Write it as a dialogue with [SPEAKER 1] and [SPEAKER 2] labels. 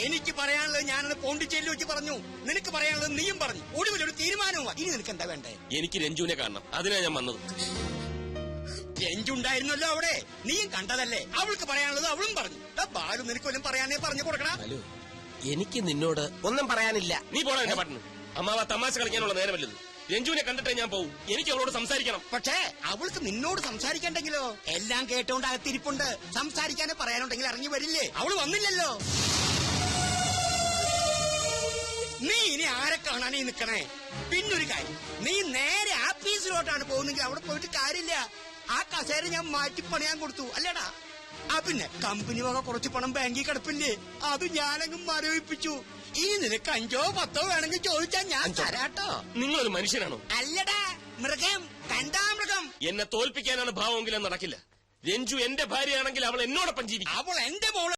[SPEAKER 1] എനിക്ക് പറയാനുള്ളത് ഞാനത് പോണ്ടിച്ചേരിയിൽ വെച്ച് പറഞ്ഞു, നിനക്ക് പറയാനുള്ളത് നീയും പറഞ്ഞു. ഒടുവിലൊരു തീരുമാനവുമാണ്. ഇനി നിനക്ക് എന്താ വേണ്ടേ?
[SPEAKER 2] എനിക്ക് രഞ്ജുവിനെ കാണണം, അതിനാ ഞാൻ വന്നത്.
[SPEAKER 1] രഞ്ജു ഉണ്ടായിരുന്നല്ലോ അവിടെ, നീയും കണ്ടതല്ലേ. അവൾക്ക് പറയാനുള്ളത് അവളും പറഞ്ഞു. ബാലു നിനക്ക് വല്ലതും പറയാനേ പറഞ്ഞു കൊടുക്കണം.
[SPEAKER 2] എനിക്ക് നിന്നോട് ഒന്നും പറയാനില്ല. നീ പോടാ എന്റെ പാട്ടിന്. അമ്മാവ തമാശ കളിക്കാനുള്ള നേരമല്ലത്. രഞ്ജുവിനെ കണ്ടിട്ടേ ഞാൻ പോവും. എനിക്ക് അവളോട് സംസാരിക്കണം.
[SPEAKER 1] പക്ഷേ അവൾക്ക് നിന്നോട് സംസാരിക്കണ്ടെങ്കിലോ? എല്ലാം കേട്ടോണ്ട് അകത്തിരിപ്പുണ്ട്. സംസാരിക്കാനേ പറയാനുണ്ടെങ്കിൽ ഇറങ്ങി വരില്ലേ? അവള് വന്നില്ലല്ലോ. നീ ഇനി ആരെ കാണാനീ നിക്കണേ? പിന്നൊരു കാര്യം, നീ നേരെ ആഫീസിലോട്ടാണ് പോകുന്നെങ്കിൽ അവിടെ പോയിട്ട് കാര്യമില്ല. ആ കസേര ഞാൻ മാറ്റിപ്പണിയാൻ കൊടുത്തു അല്ലേടാ. പിന്നെ കമ്പനി വക കുറച്ച് പണം ബാങ്കിൽ കിടപ്പില്ലേ, അത് ഞാനങ്ങ് മരവിപ്പിച്ചു. ഇനി നിനക്ക് 5 or 10 വേണമെങ്കിൽ ചോദിച്ചാൽ ഞാൻ തരാട്ടോ.
[SPEAKER 2] നിങ്ങളൊരു മനുഷ്യനാണോ?
[SPEAKER 1] അല്ലടാ മൃഗം, കണ്ടാ മൃഗം.
[SPEAKER 2] എന്നെ തോൽപ്പിക്കാനാണ് ഭാവമെങ്കിലും നടക്കില്ല. രഞ്ജു എന്റെ ഭാര്യയാണെങ്കിൽ അവൾ എന്നോടൊപ്പം ജീവിക്കും.
[SPEAKER 1] അവൾ എന്റെ മോള്.